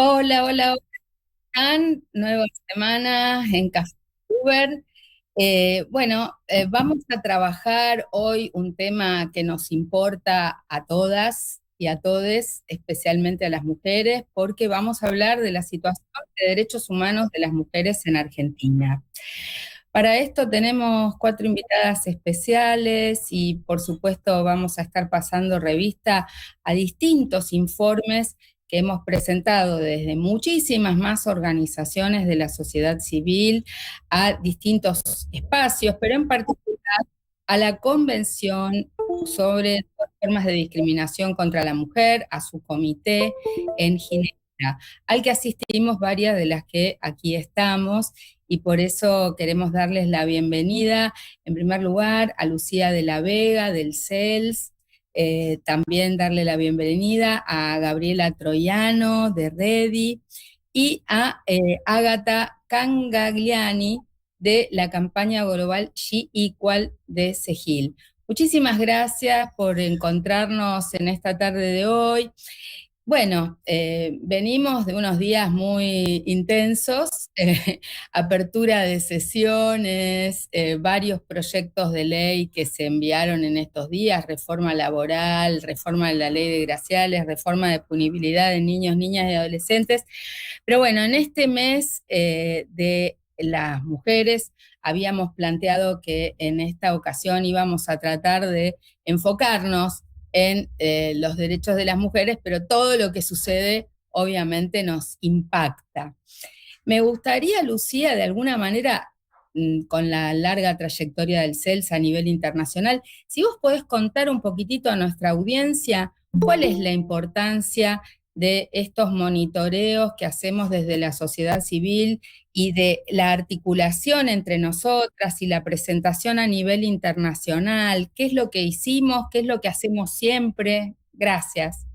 Hola, hola, hola, Ann. Nueva semana en Café Uber. Vamos a trabajar hoy un tema que nos importa a todas y a todes, especialmente a las mujeres, porque vamos a hablar de la situación de derechos humanos de las mujeres en Argentina. Para esto tenemos cuatro invitadas especiales y por supuesto vamos a estar pasando revista a distintos informes que hemos presentado desde muchísimas más organizaciones de la sociedad civil a distintos espacios, pero en particular a la Convención sobre formas de discriminación contra la mujer, a su comité en Ginebra, al que asistimos varias de las que aquí estamos, y por eso queremos darles la bienvenida, en primer lugar, a Lucía de la Vega, del CELS, también darle la bienvenida a Gabriela Troiano, de REDI, y a Ágata Cangagliani, de la campaña global She Equal de CEGIL. Muchísimas gracias por encontrarnos en esta tarde de hoy. Bueno, venimos de unos días muy intensos, apertura de sesiones, varios proyectos de ley que se enviaron en estos días, reforma laboral, reforma de la ley de graciales, reforma de punibilidad de niños, niñas y adolescentes. Pero bueno, en este mes de las mujeres habíamos planteado que en esta ocasión íbamos a tratar de enfocarnos en los derechos de las mujeres, pero todo lo que sucede obviamente nos impacta. Me gustaría, Lucía, de alguna manera, con la larga trayectoria del CELS a nivel internacional, si vos podés contar un poquitito a nuestra audiencia cuál es la importancia de estos monitoreos que hacemos desde la sociedad civil y de la articulación entre nosotras y la presentación a nivel internacional. ¿Qué es lo que hicimos? ¿Qué es lo que hacemos siempre? Gracias.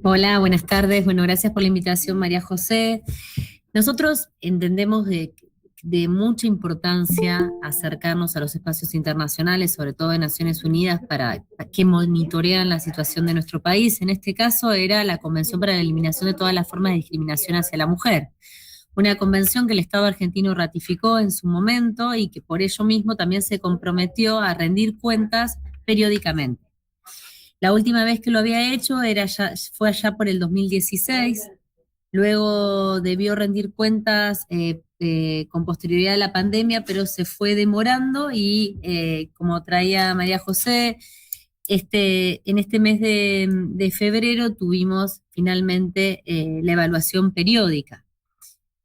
Hola, buenas tardes. Bueno, gracias por la invitación, María José. Nosotros entendemos de mucha importancia acercarnos a los espacios internacionales, sobre todo de Naciones Unidas, para que monitorean la situación de nuestro país. En este caso era la Convención para la Eliminación de todas las formas de discriminación hacia la mujer. Una convención que el Estado argentino ratificó en su momento y que por ello mismo también se comprometió a rendir cuentas periódicamente. La última vez que lo había hecho fue allá por el 2016, luego debió rendir cuentas con posterioridad a la pandemia, pero se fue demorando y como traía María José, en este mes de febrero tuvimos finalmente la evaluación periódica.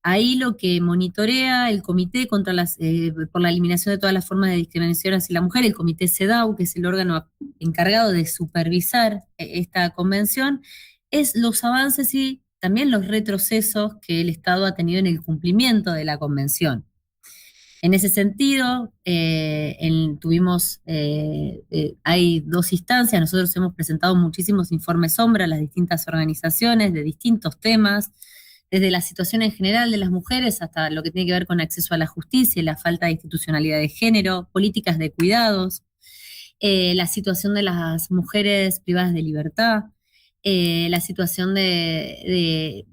Ahí lo que monitorea el Comité por la eliminación de todas las formas de discriminación hacia la mujer, el Comité CEDAW, que es el órgano encargado de supervisar esta convención, es los avances y también los retrocesos que el Estado ha tenido en el cumplimiento de la convención. En ese sentido, hay dos instancias, nosotros hemos presentado muchísimos informes sombra a las distintas organizaciones de distintos temas, desde la situación en general de las mujeres hasta lo que tiene que ver con acceso a la justicia y la falta de institucionalidad de género, políticas de cuidados, la situación de las mujeres privadas de libertad, la situación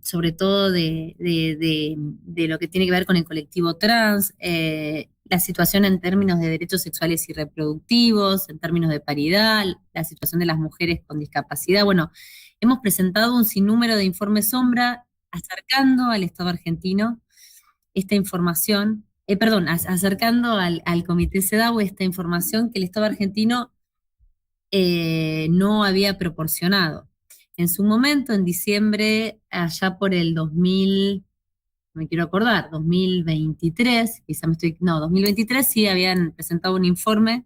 sobre todo de lo que tiene que ver con el colectivo trans, la situación en términos de derechos sexuales y reproductivos, en términos de paridad, la situación de las mujeres con discapacidad. Bueno, hemos presentado un sinnúmero de informes sombra acercando al Estado argentino esta información, acercando al Comité CEDAW esta información que el Estado argentino no había proporcionado. En su momento, en diciembre, allá por el 2000, no me quiero acordar, 2023, quizá me estoy, no, 2023 sí habían presentado un informe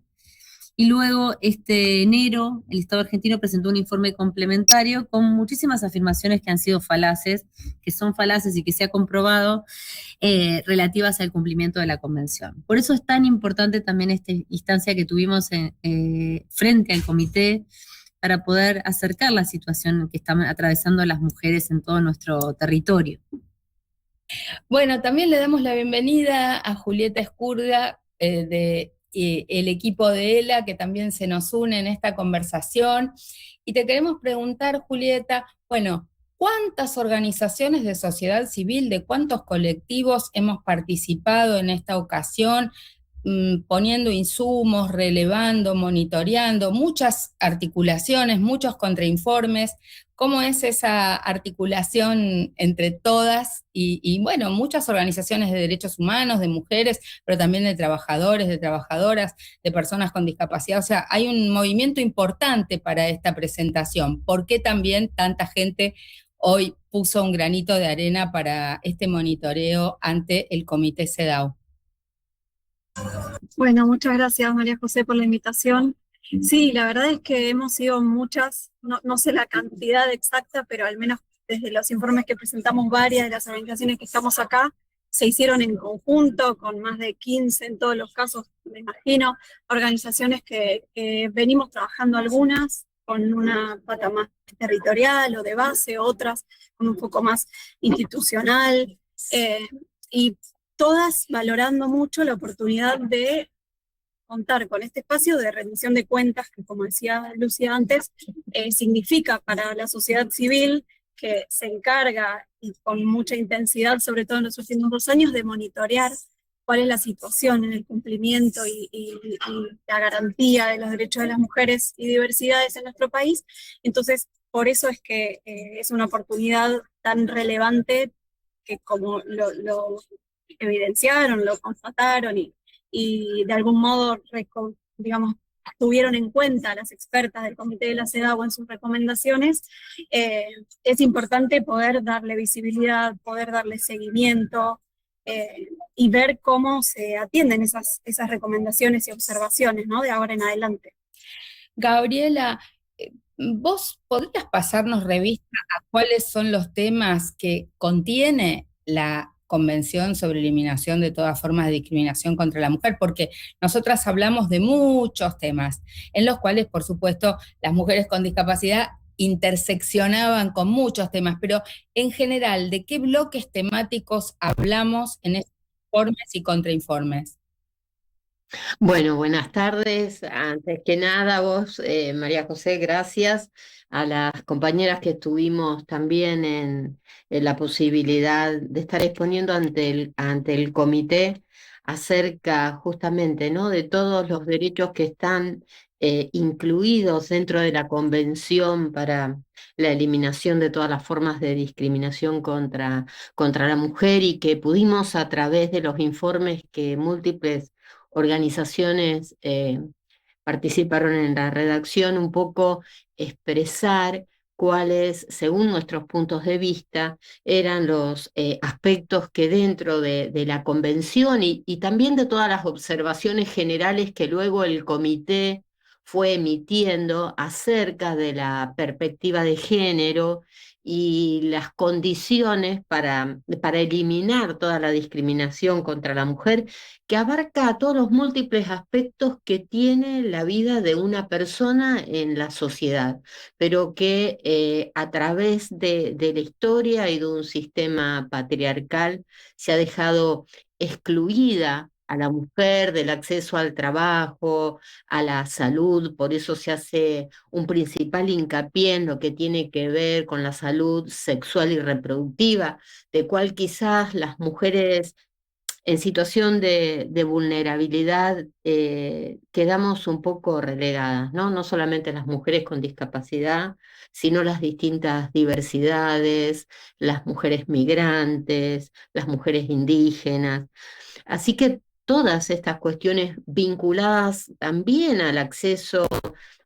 y luego, este enero, el Estado argentino presentó un informe complementario con muchísimas afirmaciones que han sido falaces, que son falaces y que se ha comprobado relativas al cumplimiento de la convención. Por eso es tan importante también esta instancia que tuvimos frente al comité para poder acercar la situación que están atravesando las mujeres en todo nuestro territorio. Bueno, también le damos la bienvenida a Julieta Escurga, de el equipo de ELA, que también se nos une en esta conversación. Y te queremos preguntar, Julieta, bueno, ¿Cuántas organizaciones de sociedad civil, de cuántos colectivos hemos participado en esta ocasión, poniendo insumos, relevando, monitoreando, muchas articulaciones, muchos contrainformes? ¿Cómo es esa articulación entre todas? Bueno, muchas organizaciones de derechos humanos, de mujeres, pero también de trabajadores, de trabajadoras, de personas con discapacidad. O sea, hay un movimiento importante para esta presentación. ¿Por qué también tanta gente hoy puso un granito de arena para este monitoreo ante el Comité CEDAW? Bueno, muchas gracias María José por la invitación. Sí, la verdad es que hemos sido muchas, no sé la cantidad exacta, pero al menos desde los informes que presentamos varias de las organizaciones que estamos acá, se hicieron en conjunto, con más de 15 en todos los casos, me imagino, organizaciones que venimos trabajando algunas con una pata más territorial o de base, otras con un poco más institucional, y todas valorando mucho la oportunidad de contar con este espacio de rendición de cuentas, que como decía Lucía antes, significa para la sociedad civil que se encarga, y con mucha intensidad, sobre todo en los últimos 2 años, de monitorear cuál es la situación en el cumplimiento y la garantía de los derechos de las mujeres y diversidades en nuestro país. Entonces, por eso es que es una oportunidad tan relevante que, como lo evidenciaron, lo constataron y de algún modo, digamos, tuvieron en cuenta las expertas del Comité de la CEDAW en sus recomendaciones, es importante poder darle visibilidad, poder darle seguimiento, y ver cómo se atienden esas recomendaciones y observaciones, ¿no?, de ahora en adelante. Gabriela, ¿vos podrías pasarnos revista a cuáles son los temas que contiene la Convención sobre Eliminación de todas formas de discriminación contra la mujer? Porque nosotras hablamos de muchos temas, en los cuales, por supuesto, las mujeres con discapacidad interseccionaban con muchos temas, pero en general, ¿de qué bloques temáticos hablamos en estos informes y contrainformes? Bueno, buenas tardes. Antes que nada, vos, María José, gracias a las compañeras que estuvimos también en la posibilidad de estar exponiendo ante el comité acerca justamente, ¿no?, de todos los derechos que están incluidos dentro de la Convención para la eliminación de todas las formas de discriminación contra la mujer, y que pudimos, a través de los informes que múltiples organizaciones participaron en la redacción, un poco expresar cuáles, según nuestros puntos de vista, eran los aspectos que dentro de la convención y también de todas las observaciones generales que luego el comité fue emitiendo acerca de la perspectiva de género y las condiciones para eliminar toda la discriminación contra la mujer, que abarca a todos los múltiples aspectos que tiene la vida de una persona en la sociedad, pero que a través de la historia y de un sistema patriarcal se ha dejado excluida a la mujer del acceso al trabajo, a la salud. Por eso se hace un principal hincapié en lo que tiene que ver con la salud sexual y reproductiva, de cual quizás las mujeres en situación de vulnerabilidad quedamos un poco relegadas, ¿no? No solamente las mujeres con discapacidad, sino las distintas diversidades, las mujeres migrantes, las mujeres indígenas. Así que todas estas cuestiones vinculadas también al acceso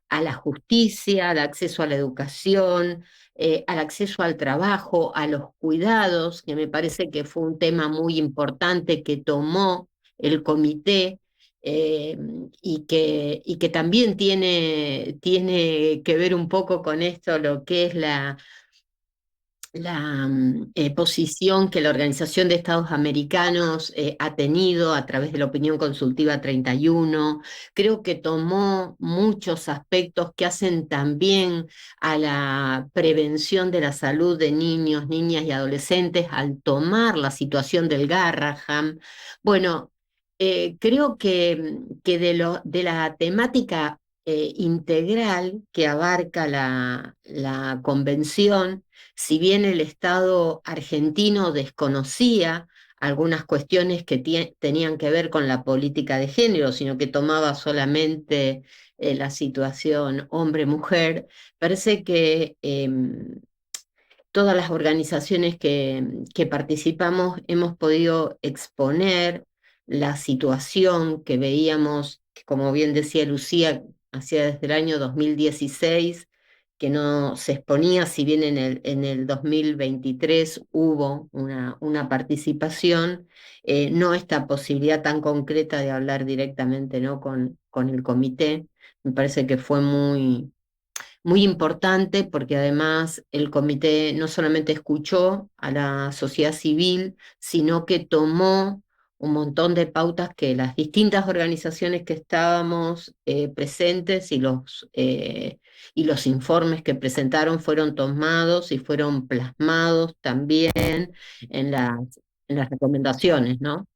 a la justicia, al acceso a la educación, al acceso al trabajo, a los cuidados, que me parece que fue un tema muy importante que tomó el comité, eh, y que también tiene que ver un poco con esto, lo que es la posición que la Organización de Estados Americanos ha tenido a través de la opinión consultiva 31. Creo que tomó muchos aspectos que hacen también a la prevención de la salud de niños, niñas y adolescentes al tomar la situación del Garraham. Bueno, creo que de la temática integral que abarca la convención. Si bien el Estado argentino desconocía algunas cuestiones que tenían que ver con la política de género, sino que tomaba solamente la situación hombre-mujer, parece que todas las organizaciones que participamos hemos podido exponer la situación que veíamos, que como bien decía Lucía, hacía desde el año 2016, que no se exponía, si bien en el 2023 hubo una participación, no esta posibilidad tan concreta de hablar directamente, ¿no?, con el comité. Me parece que fue muy importante porque además el comité no solamente escuchó a la sociedad civil, sino que tomó un montón de pautas que las distintas organizaciones que estábamos presentes y los informes que presentaron fueron tomados y fueron plasmados también en las recomendaciones, ¿no?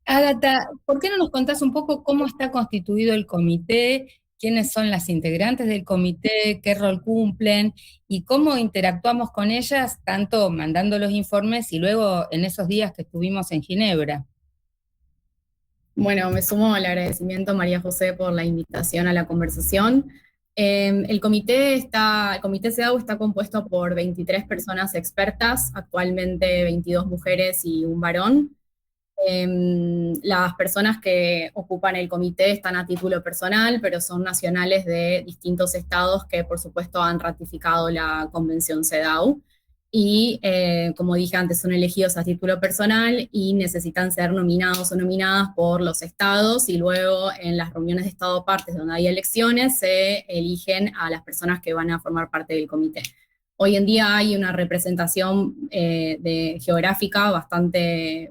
Ágata, ¿por qué no nos contás un poco cómo está constituido el comité, quiénes son las integrantes del comité, qué rol cumplen y cómo interactuamos con ellas, tanto mandando los informes y luego en esos días que estuvimos en Ginebra? Bueno, me sumo al agradecimiento, María José, por la invitación a la conversación. El comité CEDAW está compuesto por 23 personas expertas, actualmente 22 mujeres y un varón. Las personas que ocupan el comité están a título personal, pero son nacionales de distintos estados que, por supuesto, han ratificado la Convención CEDAW. Y, como dije antes, son elegidos a título personal y necesitan ser nominados o nominadas por los estados, y luego en las reuniones de estado partes donde hay elecciones se eligen a las personas que van a formar parte del comité. Hoy en día hay una representación geográfica bastante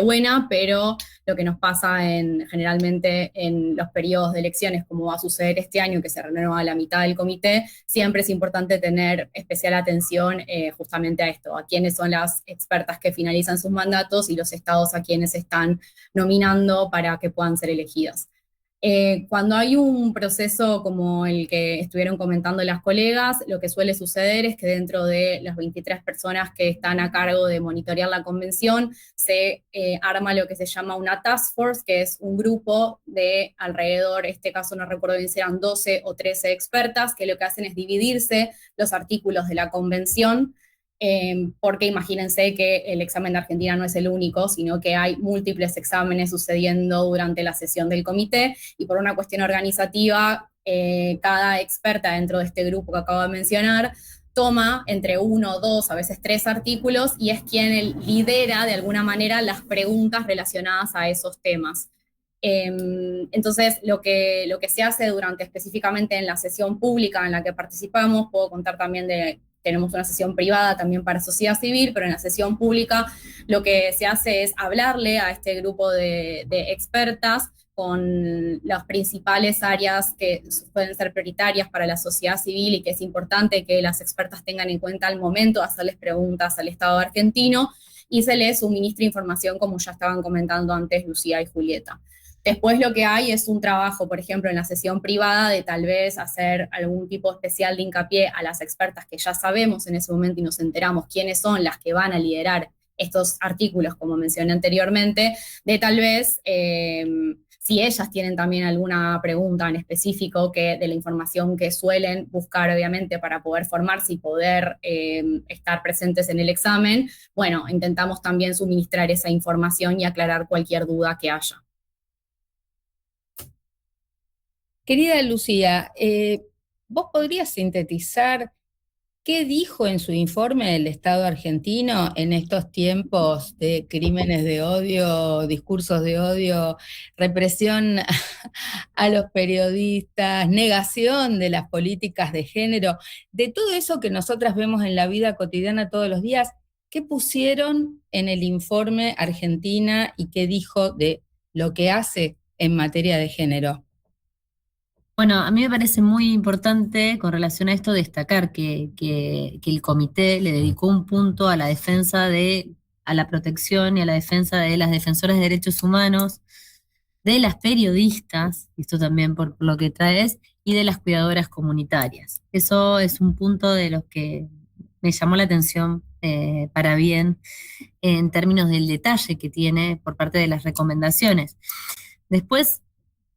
buena, pero lo que nos pasa generalmente en los periodos de elecciones, como va a suceder este año, que se renueva la mitad del comité, siempre es importante tener especial atención justamente a esto, a quiénes son las expertas que finalizan sus mandatos y los estados a quienes están nominando para que puedan ser elegidas. Cuando hay un proceso como el que estuvieron comentando las colegas, lo que suele suceder es que dentro de las 23 personas que están a cargo de monitorear la convención, se arma lo que se llama una task force, que es un grupo de alrededor, en este caso no recuerdo bien si eran 12 o 13 expertas, que lo que hacen es dividirse los artículos de la convención, porque imagínense que el examen de Argentina no es el único, sino que hay múltiples exámenes sucediendo durante la sesión del comité, y por una cuestión organizativa, cada experta dentro de este grupo que acabo de mencionar toma entre 1, 2, a veces 3 artículos, y es quien lidera de alguna manera las preguntas relacionadas a esos temas. Entonces, lo que se hace específicamente en la sesión pública en la que participamos, puedo contar también tenemos una sesión privada también para sociedad civil, pero en la sesión pública lo que se hace es hablarle a este grupo de expertas con las principales áreas que pueden ser prioritarias para la sociedad civil y que es importante que las expertas tengan en cuenta al momento de hacerles preguntas al Estado argentino, y se les suministra información, como ya estaban comentando antes Lucía y Julieta. Después lo que hay es un trabajo, por ejemplo, en la sesión privada, de tal vez hacer algún tipo especial de hincapié a las expertas que ya sabemos en ese momento y nos enteramos quiénes son las que van a liderar estos artículos, como mencioné anteriormente, de tal vez, si ellas tienen también alguna pregunta en específico de la información que suelen buscar, obviamente, para poder formarse y poder estar presentes en el examen, bueno, intentamos también suministrar esa información y aclarar cualquier duda que haya. Querida Lucía, ¿vos podrías sintetizar qué dijo en su informe el Estado argentino en estos tiempos de crímenes de odio, discursos de odio, represión a los periodistas, negación de las políticas de género, de todo eso que nosotras vemos en la vida cotidiana todos los días? ¿Qué pusieron en el informe Argentina y qué dijo de lo que hace en materia de género? Bueno, a mí me parece muy importante con relación a esto destacar que el comité le dedicó un punto a la defensa a la protección y a la defensa de las defensoras de derechos humanos, de las periodistas, esto también por lo que traes, y de las cuidadoras comunitarias. Eso es un punto de los que me llamó la atención para bien en términos del detalle que tiene por parte de las recomendaciones. Después,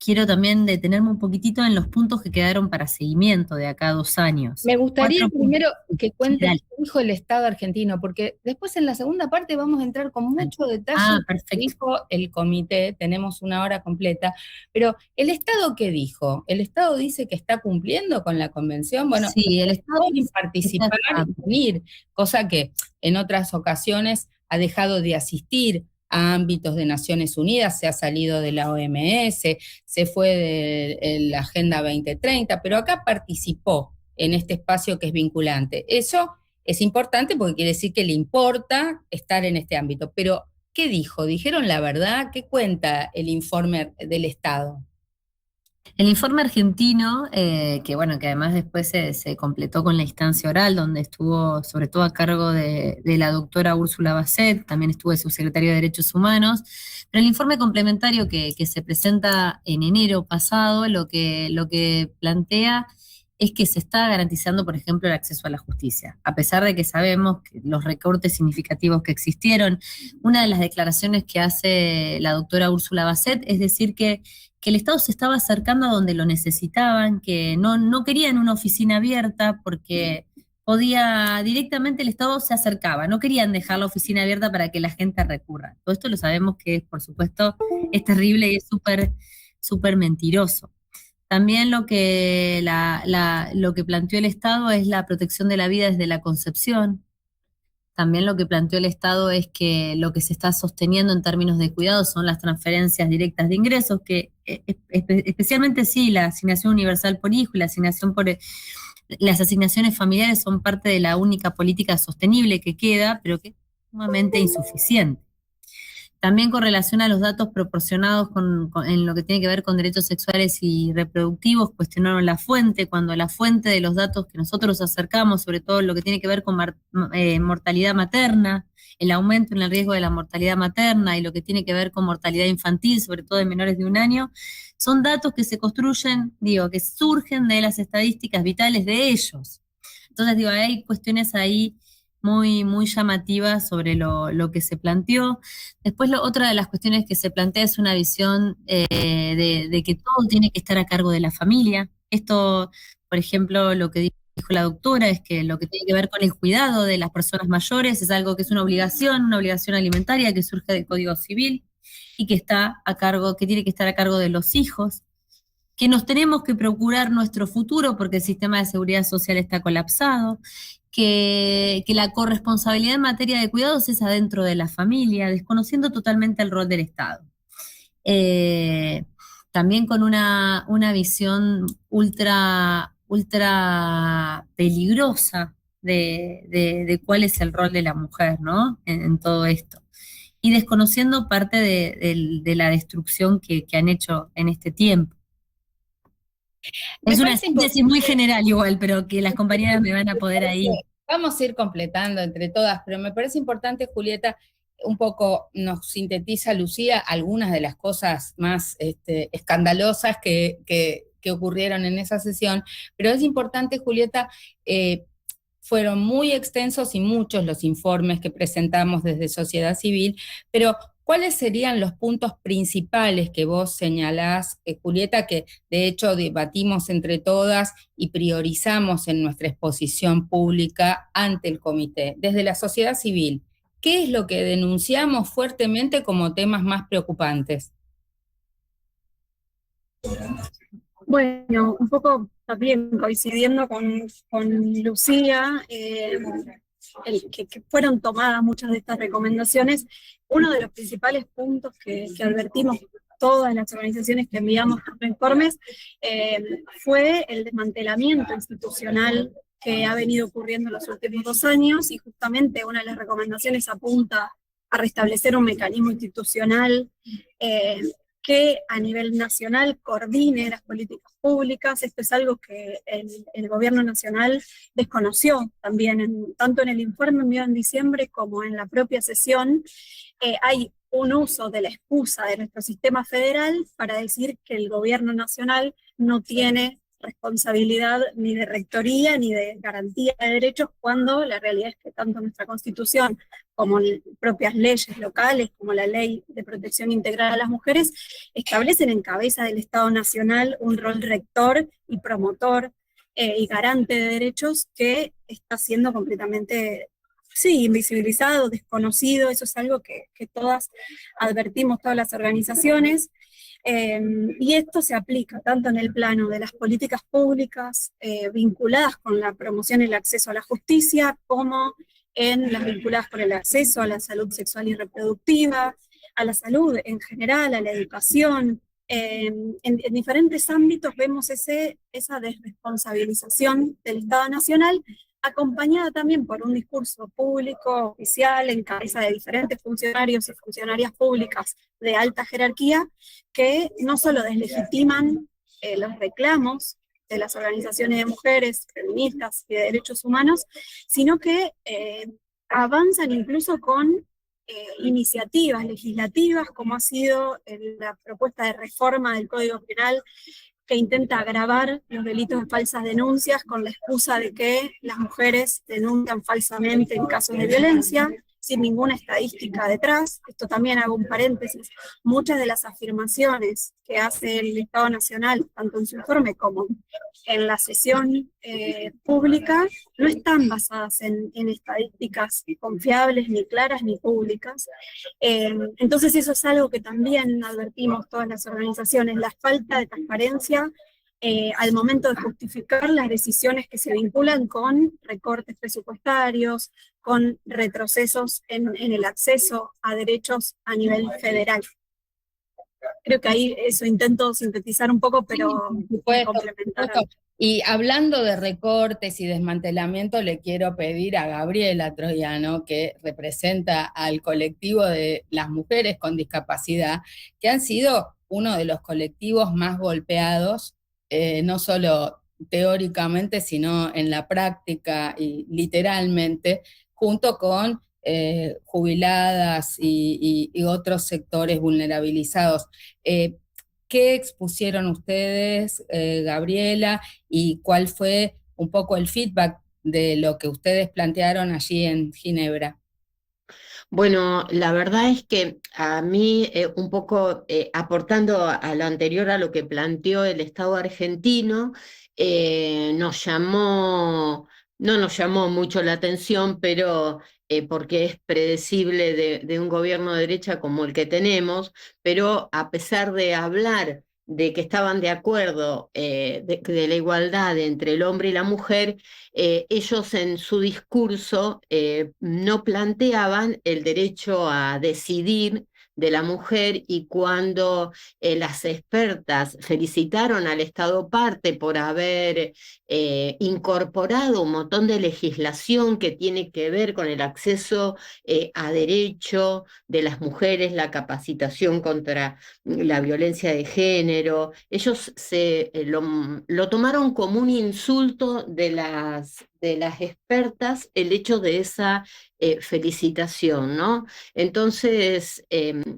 quiero también detenerme un poquitito en los puntos que quedaron para seguimiento de acá a 2 años. Me gustaría 4 primero puntos. que cuentes Dale. qué dijo el Estado argentino, porque después en la segunda parte vamos a entrar con mucho detalle en Perfecto. qué dijo el comité, tenemos 1 hora completa, pero ¿el Estado qué dijo? ¿El Estado dice que está cumpliendo con la convención? Bueno, Sí, el Estado pueden participar y unir, cosa que en otras ocasiones ha dejado de asistir a ámbitos de Naciones Unidas, se ha salido de la OMS, se fue de la Agenda 2030, pero acá participó en este espacio que es vinculante. Eso es importante porque quiere decir que le importa estar en este ámbito. Pero, ¿qué dijo? ¿Dijeron la verdad? ¿Qué cuenta el informe del Estado? El informe argentino, que bueno, que además después se completó con la instancia oral, donde estuvo sobre todo a cargo de la doctora Úrsula Basset, también estuvo el subsecretario de Derechos Humanos, pero el informe complementario que se presenta en enero pasado, lo que plantea es que se está garantizando, por ejemplo, el acceso a la justicia, a pesar de que sabemos que los recortes significativos que existieron. Una de las declaraciones que hace la doctora Úrsula Basset es decir que el Estado se estaba acercando a donde lo necesitaban, que no querían una oficina abierta porque podía, directamente el Estado se acercaba, no querían dejar la oficina abierta para que la gente recurra. Todo esto lo sabemos que, por supuesto, es terrible y es súper mentiroso. También lo que planteó el Estado es la protección de la vida desde la concepción. También lo que planteó el Estado es que lo que se está sosteniendo en términos de cuidado son las transferencias directas de ingresos, que especialmente sí, la asignación universal por hijo y la asignación por las asignaciones familiares son parte de la única política sostenible que queda, pero que es sumamente insuficiente. También con relación a los datos proporcionados en lo que tiene que ver con derechos sexuales y reproductivos, cuestionaron la fuente, cuando la fuente de los datos que nosotros acercamos, sobre todo lo que tiene que ver con mortalidad materna, el aumento en el riesgo de la mortalidad materna y lo que tiene que ver con mortalidad infantil, sobre todo de menores de 1 año, son datos que se construyen, que surgen de las estadísticas vitales de ellos. Entonces, hay cuestiones ahí muy, muy llamativas sobre lo que se planteó. Después, otra de las cuestiones que se plantea es una visión de que todo tiene que estar a cargo de la familia. Esto, por ejemplo, lo que dijo la doctora es que lo que tiene que ver con el cuidado de las personas mayores es algo que es una obligación alimentaria que surge del Código Civil y que está a cargo, que tiene que estar a cargo de los hijos, que nos tenemos que procurar nuestro futuro porque el sistema de seguridad social está colapsado, que la corresponsabilidad en materia de cuidados es adentro de la familia, desconociendo totalmente el rol del Estado. También con una visión ultra peligrosa de cuál es el rol de la mujer, ¿no? En todo esto. Y desconociendo parte de la destrucción que han hecho en este tiempo. Es una síntesis muy general igual, pero que las compañeras me van a poder ahí. Vamos a ir completando entre todas, pero me parece importante, Julieta, un poco nos sintetiza Lucía algunas de las cosas más escandalosas que ocurrieron en esa sesión, pero es importante, Julieta, fueron muy extensos y muchos los informes que presentamos desde sociedad civil, pero ¿cuáles serían los puntos principales que vos señalás, Julieta, que de hecho debatimos entre todas y priorizamos en nuestra exposición pública ante el comité? Desde la sociedad civil, ¿qué es lo que denunciamos fuertemente como temas más preocupantes? Bueno, un poco también coincidiendo con Lucía, que fueron tomadas muchas de estas recomendaciones, uno de los principales puntos que advertimos todas las organizaciones que enviamos los informes fue el desmantelamiento institucional que ha venido ocurriendo en los últimos 2 años, y justamente una de las recomendaciones apunta a restablecer un mecanismo institucional que a nivel nacional coordine las políticas públicas. Esto es algo que el gobierno nacional desconoció también, tanto en el informe enviado en diciembre como en la propia sesión. Hay un uso de la excusa de nuestro sistema federal para decir que el gobierno nacional no tiene responsabilidad ni de rectoría ni de garantía de derechos, cuando la realidad es que tanto nuestra Constitución como propias leyes locales, como la Ley de Protección Integral a las Mujeres, establecen en cabeza del Estado Nacional un rol rector y promotor y garante de derechos que está siendo completamente, sí, invisibilizado, desconocido. Eso es algo que todas advertimos, todas las organizaciones. Y esto se aplica tanto en el plano de las políticas públicas vinculadas con la promoción y el acceso a la justicia, como en las vinculadas con el acceso a la salud sexual y reproductiva, a la salud en general, a la educación. En diferentes ámbitos vemos esa desresponsabilización del Estado Nacional, acompañada también por un discurso público, oficial, en cabeza de diferentes funcionarios y funcionarias públicas de alta jerarquía, que no solo deslegitiman los reclamos de las organizaciones de mujeres, feministas y de derechos humanos, sino que avanzan incluso con iniciativas legislativas, como ha sido la propuesta de reforma del Código Penal, que intenta agravar los delitos de falsas denuncias con la excusa de que las mujeres denuncian falsamente en casos de violencia, sin ninguna estadística detrás. Esto también hago un paréntesis. Muchas de las afirmaciones que hace el Estado Nacional, tanto en su informe como en la sesión pública, no están basadas en estadísticas confiables, ni claras, ni públicas. Entonces eso es algo que también advertimos todas las organizaciones, la falta de transparencia al momento de justificar las decisiones que se vinculan con recortes presupuestarios, con retrocesos en el acceso a derechos a nivel federal. Creo que ahí eso intento sintetizar un poco, pero por supuesto, complementar. por supuesto. Y hablando de recortes y desmantelamiento, le quiero pedir a Gabriela Troiano, que representa al colectivo de las mujeres con discapacidad, que han sido uno de los colectivos más golpeados, no solo teóricamente, sino en la práctica y literalmente, junto con jubiladas y otros sectores vulnerabilizados. ¿Qué expusieron ustedes, Gabriela, y cuál fue un poco el feedback de lo que ustedes plantearon allí en Ginebra? Bueno, la verdad es que a mí, un poco aportando a lo anterior, a lo que planteó el Estado argentino, no nos llamó mucho la atención, pero porque es predecible de un gobierno de derecha como el que tenemos, pero a pesar de hablar de que estaban de acuerdo de la igualdad entre el hombre y la mujer, ellos en su discurso no planteaban el derecho a decidir de la mujer, y cuando las expertas felicitaron al Estado parte por haber incorporado un montón de legislación que tiene que ver con el acceso a derecho de las mujeres, la capacitación contra la violencia de género, ellos lo tomaron como un insulto de las expertas el hecho de esa felicitación, ¿no? Entonces,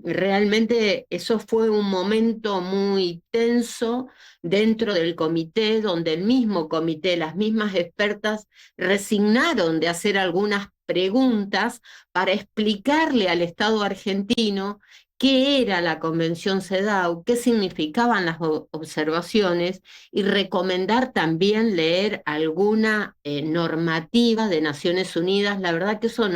realmente eso fue un momento muy tenso dentro del comité, donde el mismo comité, las mismas expertas, resignaron de hacer algunas preguntas para explicarle al Estado argentino qué era la Convención CEDAW, qué significaban las observaciones, y recomendar también leer alguna normativa de Naciones Unidas. La verdad que eso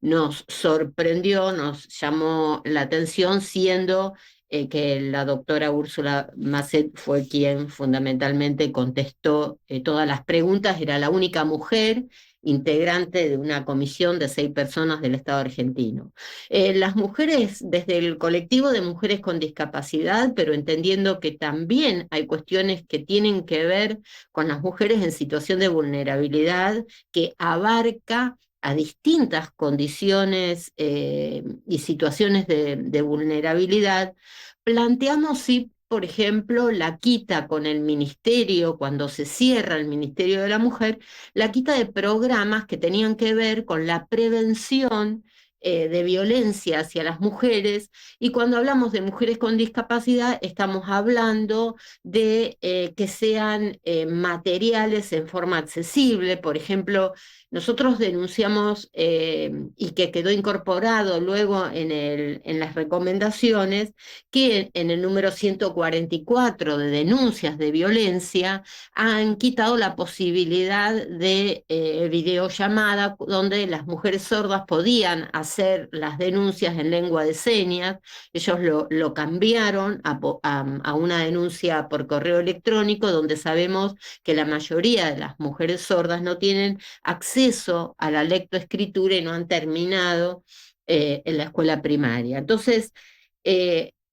nos sorprendió, nos llamó la atención, siendo que la doctora Úrsula Masset fue quien fundamentalmente contestó todas las preguntas, era la única mujer integrante de una comisión de 6 personas del Estado argentino. Las mujeres, desde el colectivo de mujeres con discapacidad, pero entendiendo que también hay cuestiones que tienen que ver con las mujeres en situación de vulnerabilidad, que abarca a distintas condiciones y situaciones de vulnerabilidad, planteamos si, por ejemplo, la quita con el ministerio, cuando se cierra el Ministerio de la Mujer, la quita de programas que tenían que ver con la prevención de violencia hacia las mujeres, y cuando hablamos de mujeres con discapacidad estamos hablando de que sean materiales en forma accesible. Por ejemplo, nosotros denunciamos, y que quedó incorporado luego en las recomendaciones, que en el número 144 de denuncias de violencia han quitado la posibilidad de videollamada, donde las mujeres sordas podían hacer las denuncias en lengua de señas. Ellos lo cambiaron a una denuncia por correo electrónico, donde sabemos que la mayoría de las mujeres sordas no tienen acceso a la lectoescritura y no han terminado en la escuela primaria. Entonces,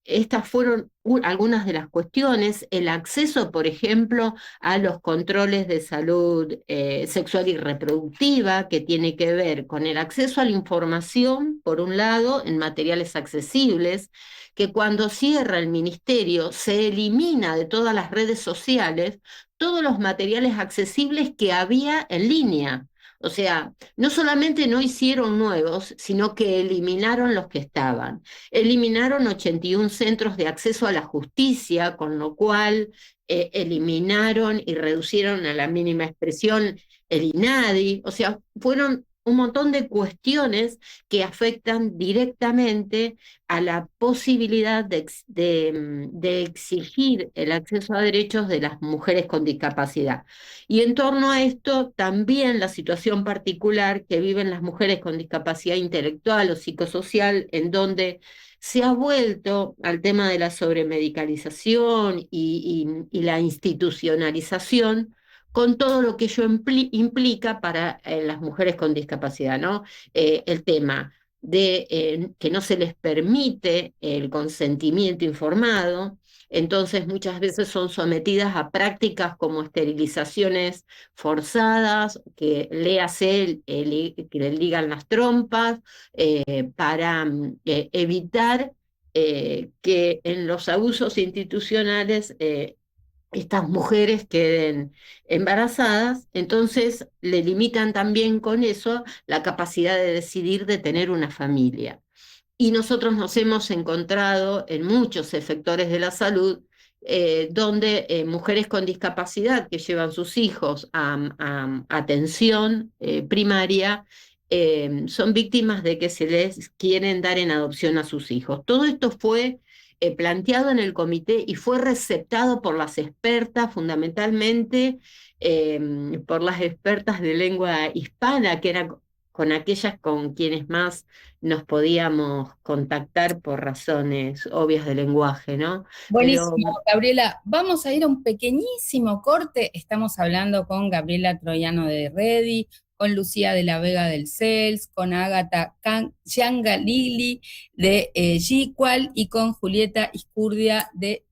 estas fueron algunas de las cuestiones. El acceso, por ejemplo, a los controles de salud sexual y reproductiva, que tiene que ver con el acceso a la información, por un lado, en materiales accesibles, que cuando cierra el ministerio se elimina de todas las redes sociales todos los materiales accesibles que había en línea. O sea, no solamente no hicieron nuevos, sino que eliminaron los que estaban. Eliminaron 81 centros de acceso a la justicia, con lo cual eliminaron y reducieron a la mínima expresión el INADI. O sea, fueron un montón de cuestiones que afectan directamente a la posibilidad de exigir el acceso a derechos de las mujeres con discapacidad. Y en torno a esto, también la situación particular que viven las mujeres con discapacidad intelectual o psicosocial, en donde se ha vuelto al tema de la sobremedicalización y la institucionalización, con todo lo que ello implica para las mujeres con discapacidad, ¿no? El tema de que no se les permite el consentimiento informado. Entonces muchas veces son sometidas a prácticas como esterilizaciones forzadas, que léase que le ligan las trompas, para evitar que en los abusos institucionales estas mujeres queden embarazadas. Entonces le limitan también con eso la capacidad de decidir de tener una familia. Y nosotros nos hemos encontrado en muchos sectores de la salud, donde mujeres con discapacidad que llevan sus hijos a atención primaria, son víctimas de que se les quieren dar en adopción a sus hijos. Todo esto fue planteado en el comité y fue receptado por las expertas, fundamentalmente por las expertas de lengua hispana, que eran con aquellas con quienes más nos podíamos contactar por razones obvias de lenguaje, ¿no? Buenísimo, Gabriela. Vamos a ir a un pequeñísimo corte. Estamos hablando con Gabriela Troiano de Redi, con Lucía de la Vega del CELS, con Ágata Giangalili de GIQUAL y con Julieta Iscurdia de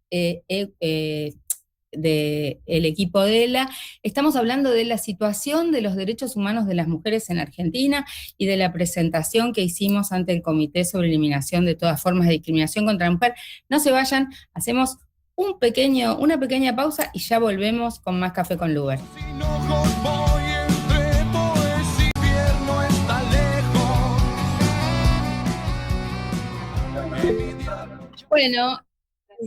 el equipo de ELA. Estamos hablando de la situación de los derechos humanos de las mujeres en Argentina y de la presentación que hicimos ante el Comité sobre Eliminación de todas formas de discriminación contra la mujer. No se vayan, hacemos una pequeña pausa y ya volvemos con más Café con Luber. Bueno,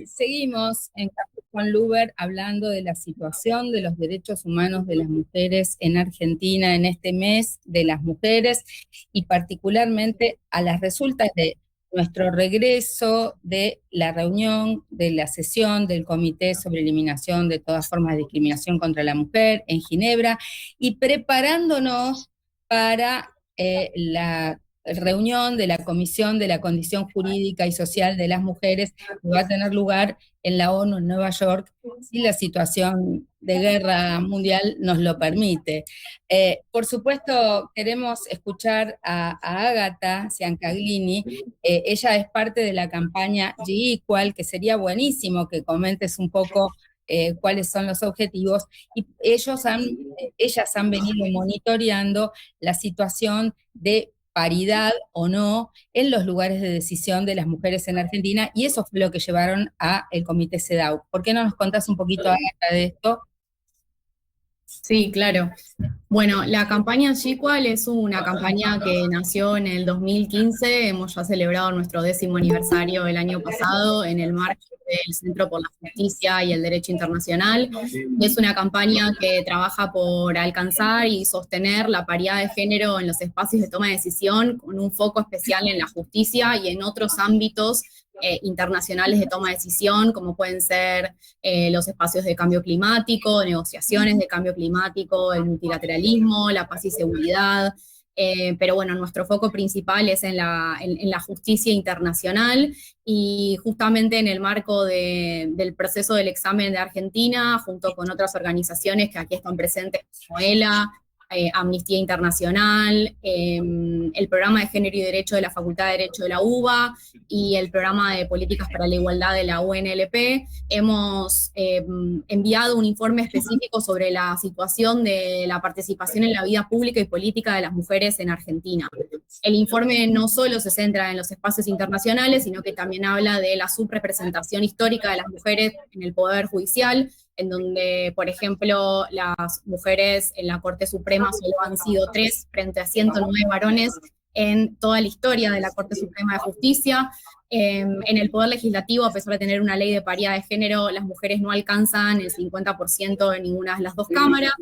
seguimos en Café con Luber hablando de la situación de los derechos humanos de las mujeres en Argentina en este mes de las mujeres y particularmente a las resultas de nuestro regreso de la reunión, de la sesión del Comité sobre Eliminación de todas formas de discriminación contra la mujer en Ginebra y preparándonos para la reunión de la Comisión de la Condición Jurídica y Social de las Mujeres que va a tener lugar en la ONU en Nueva York, si la situación de guerra mundial nos lo permite. Por supuesto, queremos escuchar a Ágata Giangalili. Ella es parte de la campaña GIQUAL, que sería buenísimo que comentes un poco cuáles son los objetivos, y ellas han venido monitoreando la situación de paridad o no en los lugares de decisión de las mujeres en Argentina, y eso fue lo que llevaron a el Comité CEDAW. ¿Por qué no nos contás un poquito, Ágata, de esto? Sí, claro. Bueno, la campaña Chicual es una campaña que nació en el 2015, hemos ya celebrado nuestro 10º aniversario el año pasado en el marco del Centro por la Justicia y el Derecho Internacional. Es una campaña que trabaja por alcanzar y sostener la paridad de género en los espacios de toma de decisión, con un foco especial en la justicia y en otros ámbitos internacionales de toma de decisión, como pueden ser los espacios de cambio climático, negociaciones de cambio climático, el multilateralismo, la paz y seguridad. Pero bueno, nuestro foco principal es en la justicia internacional, y justamente en el marco del proceso del examen de Argentina, junto con otras organizaciones que aquí están presentes, como ELA, Amnistía Internacional, el programa de Género y Derecho de la Facultad de Derecho de la UBA y el programa de Políticas para la Igualdad de la UNLP, hemos enviado un informe específico sobre la situación de la participación en la vida pública y política de las mujeres en Argentina. El informe no solo se centra en los espacios internacionales, sino que también habla de la subrepresentación histórica de las mujeres en el Poder Judicial, en donde, por ejemplo, las mujeres en la Corte Suprema solo han sido 3 frente a 109 varones en toda la historia de la Corte Suprema de Justicia. En el Poder Legislativo, a pesar de tener una ley de paridad de género, las mujeres no alcanzan el 50% en ninguna de las 2 cámaras.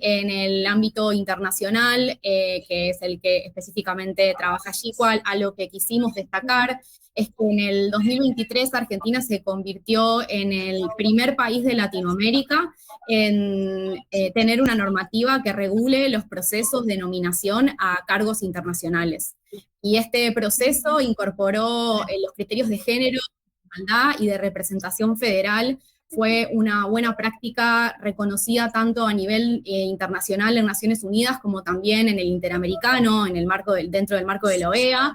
En el ámbito internacional, que es el que específicamente trabaja Chicual, algo que quisimos destacar es que en el 2023 Argentina se convirtió en el primer país de Latinoamérica en tener una normativa que regule los procesos de nominación a cargos internacionales. Y este proceso incorporó los criterios de género, de igualdad y de representación federal. Fue una buena práctica reconocida tanto a nivel internacional en Naciones Unidas como también en el interamericano, dentro del marco de la OEA.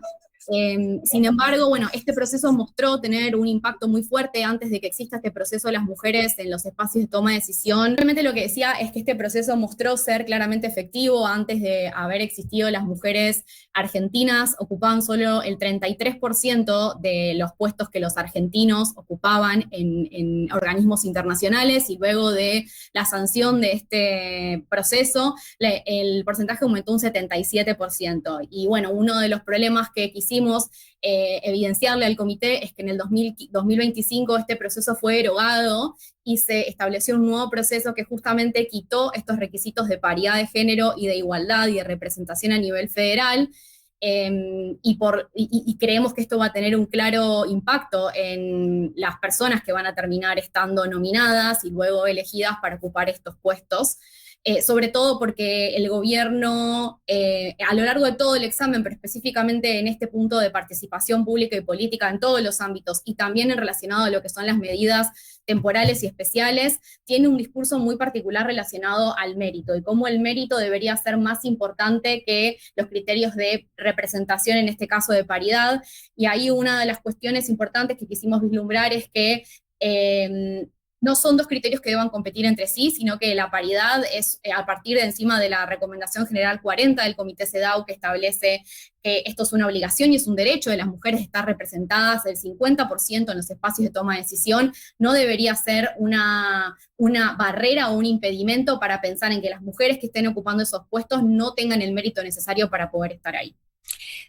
Sin embargo, bueno, este proceso mostró tener un impacto muy fuerte antes de que exista este proceso de las mujeres en los espacios de toma de decisión. Realmente lo que decía es que este proceso mostró ser claramente efectivo. Antes de haber existido, las mujeres argentinas ocupaban solo el 33% de los puestos que los argentinos ocupaban en organismos internacionales, y luego de la sanción de este proceso, el porcentaje aumentó un 77%. Y bueno, uno de los problemas que quisimos evidenciarle al comité es que en el 2025 este proceso fue derogado y se estableció un nuevo proceso que justamente quitó estos requisitos de paridad de género y de igualdad y de representación a nivel federal. Y creemos que esto va a tener un claro impacto en las personas que van a terminar estando nominadas y luego elegidas para ocupar estos puestos. Sobre todo porque el gobierno, a lo largo de todo el examen, pero específicamente en este punto de participación pública y política en todos los ámbitos, y también en relacionado a lo que son las medidas temporales y especiales, tiene un discurso muy particular relacionado al mérito, y cómo el mérito debería ser más importante que los criterios de representación, en este caso de paridad. Y ahí una de las cuestiones importantes que quisimos vislumbrar es que no son 2 criterios que deban competir entre sí, sino que la paridad es a partir de encima de la Recomendación General 40 del Comité CEDAW, que establece que esto es una obligación y es un derecho de las mujeres estar representadas el 50% en los espacios de toma de decisión. No debería ser una barrera o un impedimento para pensar en que las mujeres que estén ocupando esos puestos no tengan el mérito necesario para poder estar ahí.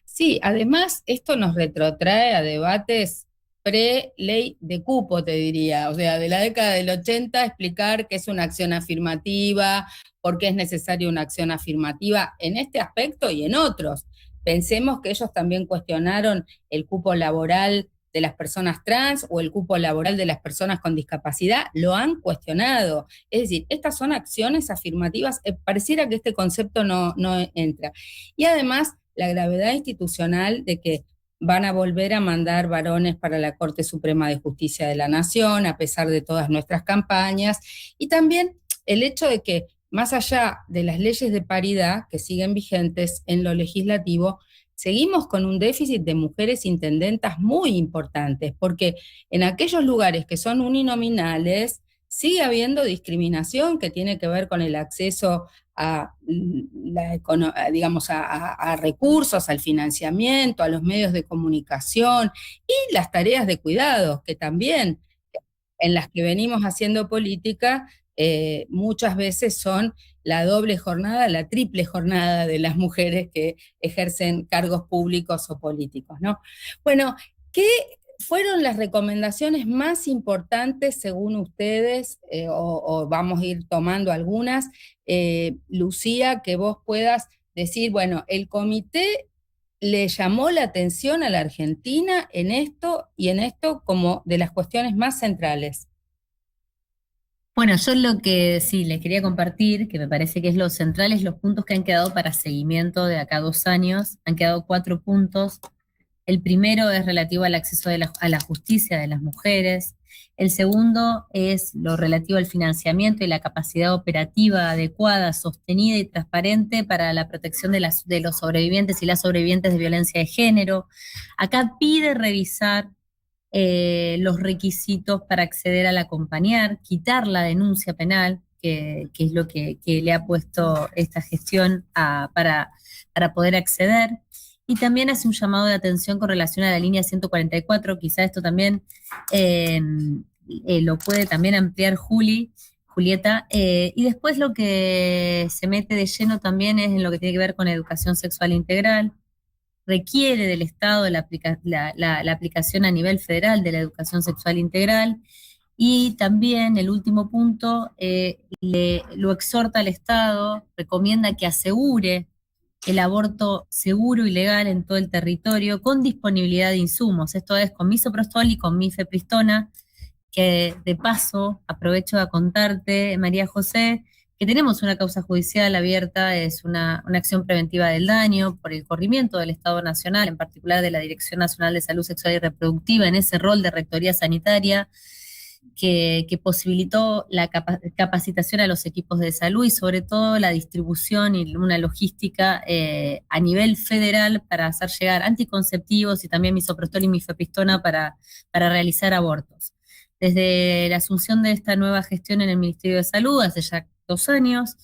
Sí, además esto nos retrotrae a debates pre-ley de cupo, te diría, o sea, de la década del 80, explicar qué es una acción afirmativa, por qué es necesaria una acción afirmativa en este aspecto y en otros. Pensemos que ellos también cuestionaron el cupo laboral de las personas trans o el cupo laboral de las personas con discapacidad, lo han cuestionado. Es decir, estas son acciones afirmativas, pareciera que este concepto no entra. Y además, la gravedad institucional de que van a volver a mandar varones para la Corte Suprema de Justicia de la Nación, a pesar de todas nuestras campañas, y también el hecho de que, más allá de las leyes de paridad que siguen vigentes en lo legislativo, seguimos con un déficit de mujeres intendentas muy importantes, porque en aquellos lugares que son uninominales sigue habiendo discriminación que tiene que ver con el acceso a recursos, al financiamiento, a los medios de comunicación y las tareas de cuidados, que también en las que venimos haciendo política muchas veces son la doble jornada, la triple jornada de las mujeres que ejercen cargos públicos o políticos, ¿no? Bueno, ¿qué fueron las recomendaciones más importantes según ustedes, o vamos a ir tomando algunas, Lucía, que vos puedas decir, bueno, el comité le llamó la atención a la Argentina en esto y en esto como de las cuestiones más centrales? Bueno, yo lo que sí les quería compartir, que me parece que es lo central, es los puntos que han quedado para seguimiento de acá a 2 años. Han quedado 4 puntos. El primero es relativo al acceso a la justicia de las mujeres. El segundo es lo relativo al financiamiento y la capacidad operativa adecuada, sostenida y transparente para la protección de los sobrevivientes y las sobrevivientes de violencia de género. Acá pide revisar los requisitos para acceder al acompañar, quitar la denuncia penal, que es lo que le ha puesto esta gestión para poder acceder. Y también hace un llamado de atención con relación a la línea 144, quizá esto también lo puede también ampliar Julieta, y después lo que se mete de lleno también es en lo que tiene que ver con educación sexual integral. Requiere del Estado la aplicación a nivel federal de la educación sexual integral, y también el último punto lo exhorta al Estado, recomienda que asegure el aborto seguro y legal en todo el territorio con disponibilidad de insumos, esto es con misoprostol y con mifepristona, que de paso aprovecho a contarte, María José, que tenemos una causa judicial abierta, es una acción preventiva del daño por el corrimiento del Estado Nacional, en particular de la Dirección Nacional de Salud Sexual y Reproductiva, en ese rol de rectoría sanitaria, que posibilitó la capacitación a los equipos de salud y sobre todo la distribución y una logística a nivel federal para hacer llegar anticonceptivos y también misoprostol y mifepristona para realizar abortos. Desde la asunción de esta nueva gestión en el Ministerio de Salud, hace ya 2 años,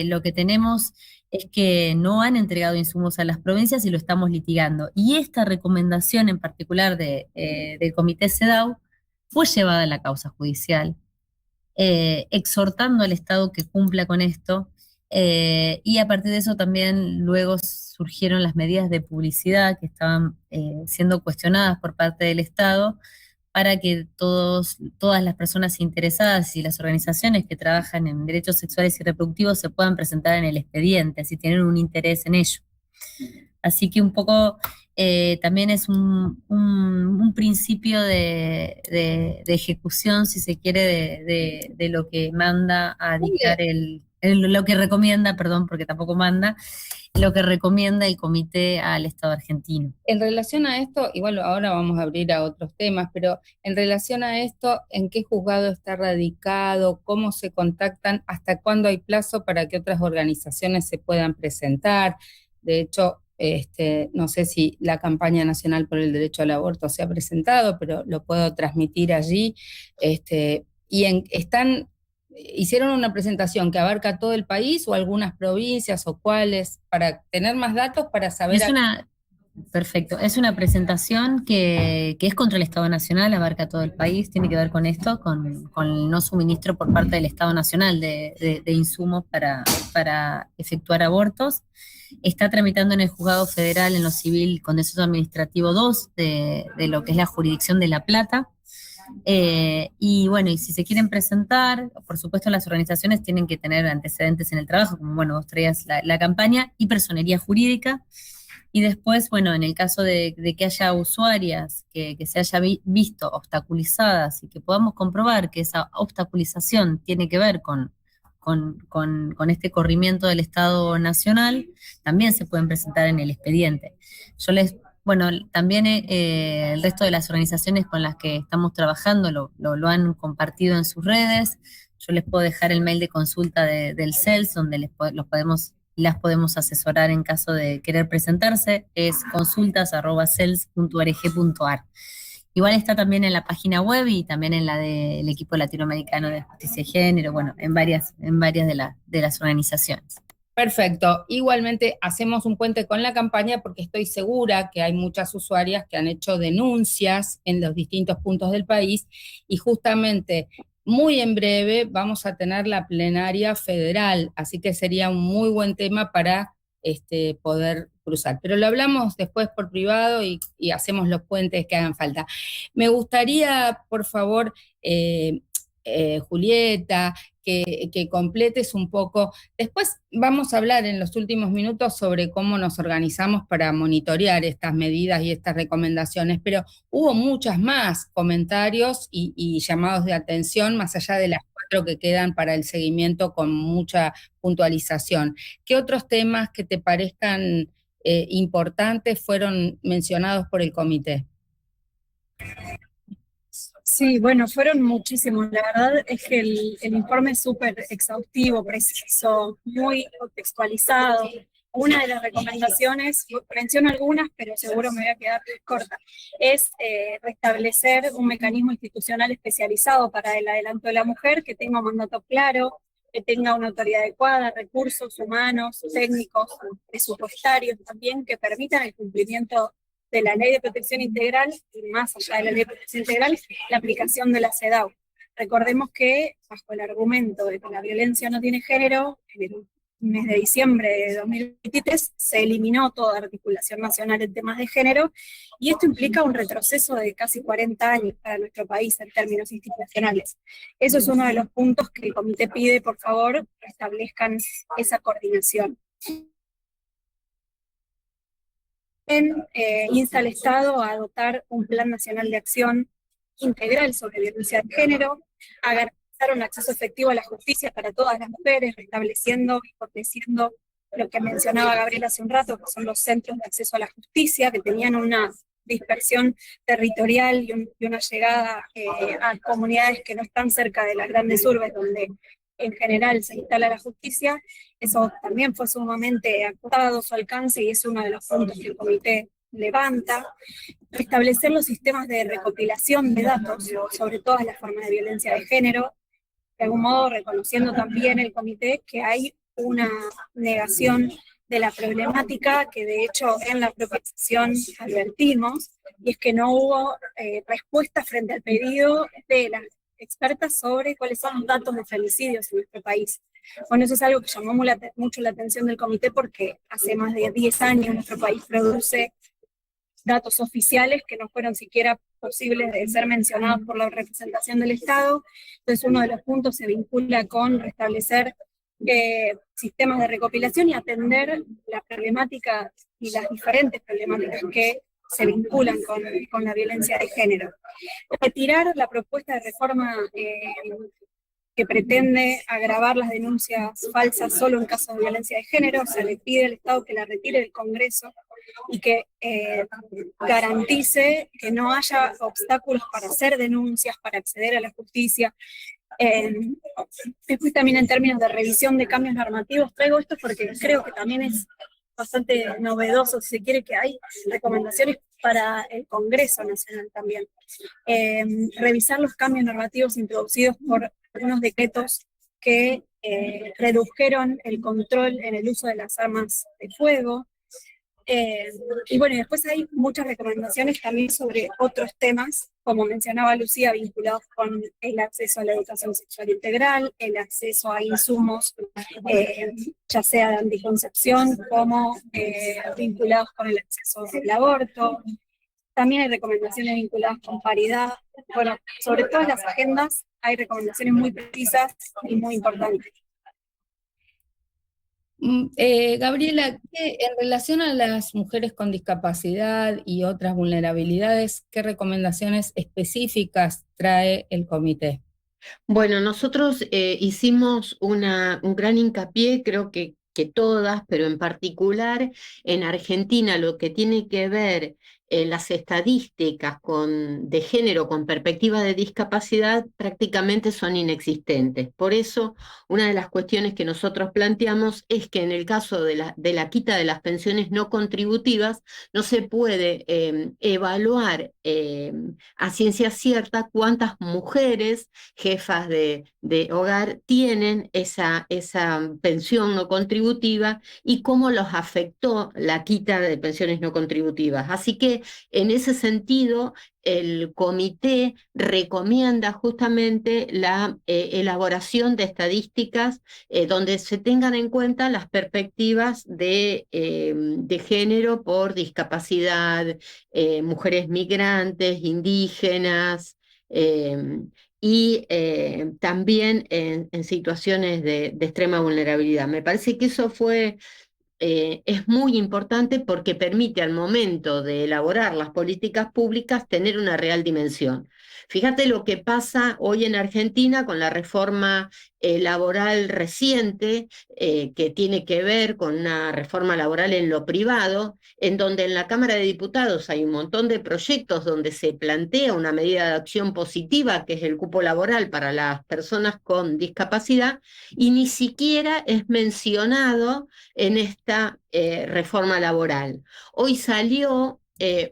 lo que tenemos es que no han entregado insumos a las provincias y lo estamos litigando. Y esta recomendación en particular del Comité CEDAW fue llevada a la causa judicial, exhortando al Estado que cumpla con esto, y a partir de eso también luego surgieron las medidas de publicidad que estaban siendo cuestionadas por parte del Estado para que todas las personas interesadas y las organizaciones que trabajan en derechos sexuales y reproductivos se puedan presentar en el expediente, si tienen un interés en ello. Así que un poco también es un principio de ejecución, si se quiere, de lo que manda a dictar lo que recomienda, perdón, porque tampoco manda, lo que recomienda el comité al Estado argentino. En relación a esto, igual ahora vamos a abrir a otros temas, pero en relación a esto, ¿en qué juzgado está radicado? ¿Cómo se contactan? ¿Hasta cuándo hay plazo para que otras organizaciones se puedan presentar? De hecho, no sé si la campaña nacional por el derecho al aborto se ha presentado, pero lo puedo transmitir allí. ¿Hicieron una presentación que abarca todo el país o algunas provincias o cuáles? Para tener más datos, para saber... Perfecto, es una presentación que es contra el Estado Nacional, abarca todo el país, tiene que ver con esto, con el no suministro por parte del Estado Nacional de insumos para efectuar abortos. Está tramitando en el Juzgado Federal en lo Civil Contencioso Administrativo 2 de lo que es la jurisdicción de La Plata. Y bueno, y si se quieren presentar, por supuesto las organizaciones tienen que tener antecedentes en el trabajo, como bueno, vos traías la campaña, y personería jurídica. Y después, bueno, en el caso de que haya usuarias que se haya visto obstaculizadas y que podamos comprobar que esa obstaculización tiene que ver con este corrimiento del Estado Nacional, también se pueden presentar en el expediente. Bueno, también el resto de las organizaciones con las que estamos trabajando lo han compartido en sus redes. Yo les puedo dejar el mail de consulta del CELS, donde las podemos asesorar en caso de querer presentarse, es consultas@cels.org.ar. Igual está también en la página web y también en la del equipo latinoamericano de justicia y género, bueno, en varias de las organizaciones. Perfecto. Igualmente hacemos un puente con la campaña porque estoy segura que hay muchas usuarias que han hecho denuncias en los distintos puntos del país y justamente muy en breve vamos a tener la plenaria federal, así que sería un muy buen tema para poder cruzar. Pero lo hablamos después por privado y hacemos los puentes que hagan falta. Me gustaría, por favor, Julieta, que completes un poco. Después vamos a hablar en los últimos minutos sobre cómo nos organizamos para monitorear estas medidas y estas recomendaciones, pero hubo muchas más comentarios y llamados de atención, más allá de las 4 que quedan para el seguimiento con mucha puntualización. ¿Qué otros temas que te parezcan importantes fueron mencionados por el comité? Sí, bueno, fueron muchísimos. La verdad es que el informe es súper exhaustivo, preciso, muy contextualizado. Una de las recomendaciones, menciono algunas, pero seguro me voy a quedar corta, es restablecer un mecanismo institucional especializado para el adelanto de la mujer, que tenga un mandato claro, que tenga una autoridad adecuada, recursos humanos, técnicos, presupuestarios también, que permitan el cumplimiento de la Ley de Protección Integral y más allá de la Ley de Protección Integral, la aplicación de la CEDAW. Recordemos que, bajo el argumento de que la violencia no tiene género, en el mes de diciembre de 2023 se eliminó toda articulación nacional en temas de género, y esto implica un retroceso de casi 40 años para nuestro país en términos institucionales. Eso es uno de los puntos que el comité pide, por favor, establezcan esa coordinación. Insta al Estado a adoptar un plan nacional de acción integral sobre violencia de género, a garantizar un acceso efectivo a la justicia para todas las mujeres, restableciendo y fortaleciendo lo que mencionaba Gabriela hace un rato, que son los centros de acceso a la justicia, que tenían una dispersión territorial y una llegada a comunidades que no están cerca de las grandes urbes, donde en general se instala la justicia. Eso también fue sumamente acotado su alcance y es uno de los puntos que el comité levanta. Restablecer los sistemas de recopilación de datos sobre todas las formas de violencia de género, de algún modo reconociendo también el comité que hay una negación de la problemática que de hecho en la propia sesión advertimos, y es que no hubo respuesta frente al pedido de las expertas sobre cuáles son los datos de femicidios en nuestro país. Bueno, eso es algo que llamó mucho la atención del comité porque hace más de 10 años nuestro país produce datos oficiales que no fueron siquiera posibles de ser mencionados por la representación del Estado. Entonces uno de los puntos se vincula con restablecer sistemas de recopilación y atender la problemática y las diferentes problemáticas que se vinculan con la violencia de género. Retirar la propuesta de reforma que pretende agravar las denuncias falsas solo en casos de violencia de género. Se le pide al Estado que la retire del Congreso y que garantice que no haya obstáculos para hacer denuncias, para acceder a la justicia. Después también en términos de revisión de cambios normativos, traigo esto porque creo que también es bastante novedoso, si se quiere, que hay recomendaciones para el Congreso Nacional también. Revisar los cambios normativos introducidos por algunos decretos que redujeron el control en el uso de las armas de fuego. Y bueno, y después hay muchas recomendaciones también sobre otros temas, como mencionaba Lucía, vinculados con el acceso a la educación sexual integral, el acceso a insumos, ya sea de anticoncepción, como vinculados con el acceso al aborto. También hay recomendaciones vinculadas con paridad. Bueno, sobre todas las agendas hay recomendaciones muy precisas y muy importantes. Gabriela, en relación a las mujeres con discapacidad y otras vulnerabilidades, ¿qué recomendaciones específicas trae el comité? Bueno, nosotros hicimos un gran hincapié, creo que todas, pero en particular en Argentina, lo que tiene que ver las estadísticas de género con perspectiva de discapacidad prácticamente son inexistentes. Por eso, una de las cuestiones que nosotros planteamos es que en el caso de la quita de las pensiones no contributivas, no se puede evaluar a ciencia cierta cuántas mujeres jefas de hogar tienen esa pensión no contributiva y cómo los afectó la quita de pensiones no contributivas. Así que que en ese sentido el comité recomienda justamente la elaboración de estadísticas donde se tengan en cuenta las perspectivas de género por discapacidad, mujeres migrantes, indígenas, y también en situaciones de extrema vulnerabilidad. Me parece que eso es muy importante porque permite al momento de elaborar las políticas públicas tener una real dimensión. Fíjate lo que pasa hoy en Argentina con la reforma laboral reciente, que tiene que ver con una reforma laboral en lo privado, en donde en la Cámara de Diputados hay un montón de proyectos donde se plantea una medida de acción positiva, que es el cupo laboral para las personas con discapacidad, y ni siquiera es mencionado en esta reforma laboral. Hoy salió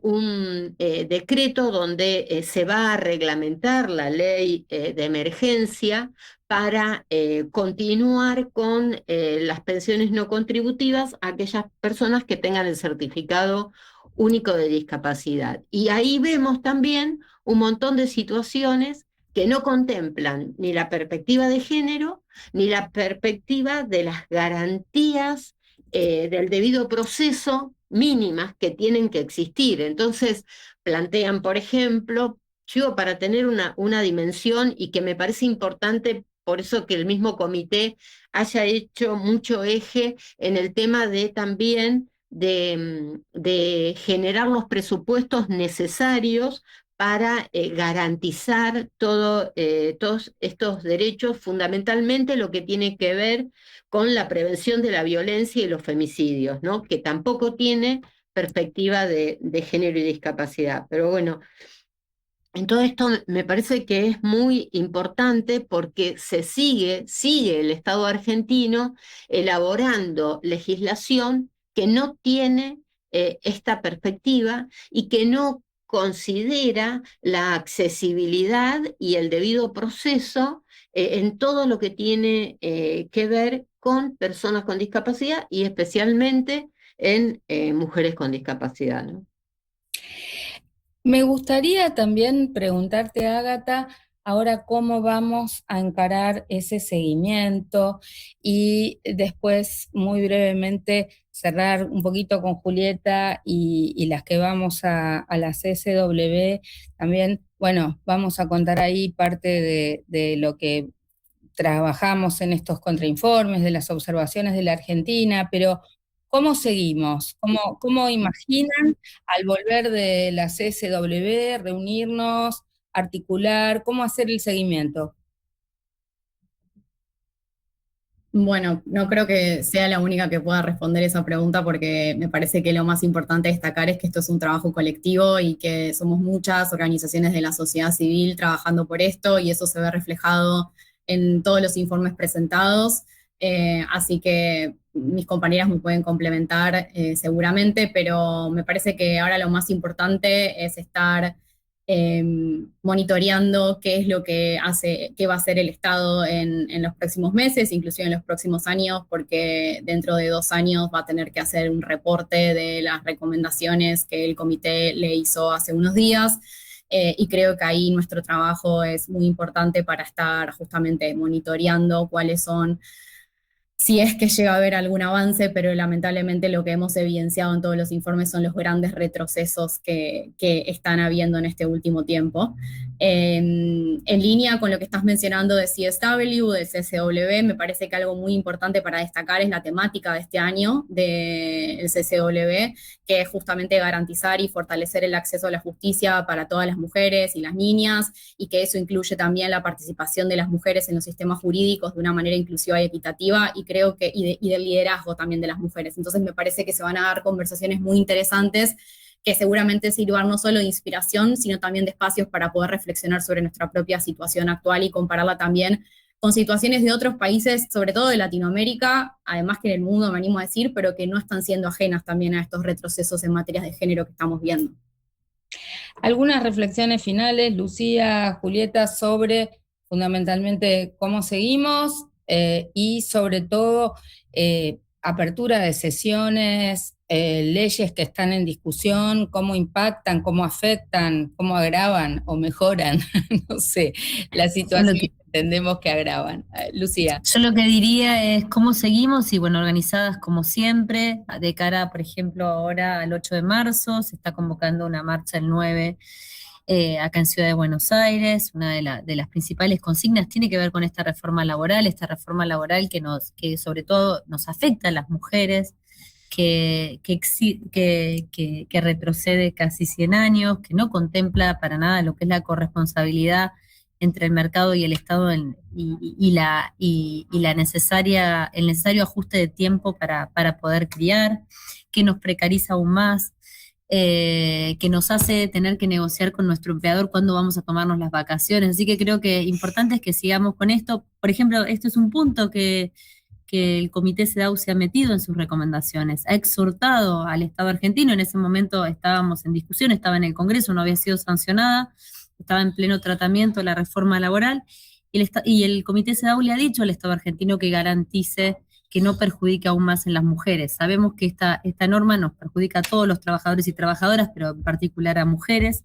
un decreto donde se va a reglamentar la ley de emergencia para continuar con las pensiones no contributivas a aquellas personas que tengan el certificado único de discapacidad. Y ahí vemos también un montón de situaciones que no contemplan ni la perspectiva de género, ni la perspectiva de las garantías del debido proceso mínimas que tienen que existir. Entonces, plantean, por ejemplo, yo para tener una dimensión y que me parece importante, por eso que el mismo comité haya hecho mucho eje en el tema de también de generar los presupuestos necesarios para garantizar todos estos derechos, fundamentalmente lo que tiene que ver con la prevención de la violencia y los femicidios, ¿no? Que tampoco tiene perspectiva de género y discapacidad. Pero bueno, en todo esto me parece que es muy importante porque sigue el Estado argentino elaborando legislación que no tiene esta perspectiva y que no considera la accesibilidad y el debido proceso en todo lo que tiene que ver con personas con discapacidad y especialmente en mujeres con discapacidad, ¿no? Me gustaría también preguntarte, Ágata, ahora cómo vamos a encarar ese seguimiento y después, muy brevemente, cerrar un poquito con Julieta y las que vamos a la CSW. También, bueno, vamos a contar ahí parte de lo que trabajamos en estos contrainformes, de las observaciones de la Argentina, pero ¿cómo seguimos? ¿Cómo imaginan al volver de la CSW reunirnos, articular, cómo hacer el seguimiento? Bueno, no creo que sea la única que pueda responder esa pregunta porque me parece que lo más importante destacar es que esto es un trabajo colectivo y que somos muchas organizaciones de la sociedad civil trabajando por esto y eso se ve reflejado en todos los informes presentados. Así que mis compañeras me pueden complementar seguramente, pero me parece que ahora lo más importante es estar monitoreando qué es lo que hace, qué va a hacer el Estado en los próximos meses, inclusive en los próximos años, porque dentro de 2 años va a tener que hacer un reporte de las recomendaciones que el comité le hizo hace unos días. Y creo que ahí nuestro trabajo es muy importante para estar justamente monitoreando cuáles son, si es que llega a haber algún avance, pero lamentablemente lo que hemos evidenciado en todos los informes son los grandes retrocesos que están habiendo en este último tiempo. En línea con lo que estás mencionando de CSW, de CSW, me parece que algo muy importante para destacar es la temática de este año del CSW, que es justamente garantizar y fortalecer el acceso a la justicia para todas las mujeres y las niñas, y que eso incluye también la participación de las mujeres en los sistemas jurídicos de una manera inclusiva y equitativa, y creo que, y del liderazgo también de las mujeres. Entonces me parece que se van a dar conversaciones muy interesantes que seguramente sirvan no solo de inspiración, sino también de espacios para poder reflexionar sobre nuestra propia situación actual y compararla también con situaciones de otros países, sobre todo de Latinoamérica, además que en el mundo, me animo a decir, pero que no están siendo ajenas también a estos retrocesos en materias de género que estamos viendo. Algunas reflexiones finales, Lucía, Julieta, sobre fundamentalmente cómo seguimos y sobre todo apertura de sesiones, leyes que están en discusión, cómo impactan, cómo afectan, cómo agravan o mejoran, no sé, la situación que entendemos que agravan. Lucía. Yo lo que diría es cómo seguimos y bueno, organizadas como siempre, de cara, por ejemplo, ahora al 8 de marzo, se está convocando una marcha el 9 acá en Ciudad de Buenos Aires. Una de las principales consignas tiene que ver con esta reforma laboral que sobre todo nos afecta a las mujeres, que retrocede casi 100 años, que no contempla para nada lo que es la corresponsabilidad entre el mercado y el Estado y la necesaria, el necesario ajuste de tiempo para poder criar, que nos precariza aún más, que nos hace tener que negociar con nuestro empleador cuándo vamos a tomarnos las vacaciones. Así que creo que importante es que sigamos con esto. Por ejemplo, esto es un punto que el Comité CEDAW se ha metido en sus recomendaciones, ha exhortado al Estado argentino. En ese momento estábamos en discusión, estaba en el Congreso, no había sido sancionada, estaba en pleno tratamiento la reforma laboral, y el Comité CEDAW le ha dicho al Estado argentino que garantice que no perjudique aún más en las mujeres. Sabemos que esta norma nos perjudica a todos los trabajadores y trabajadoras, pero en particular a mujeres.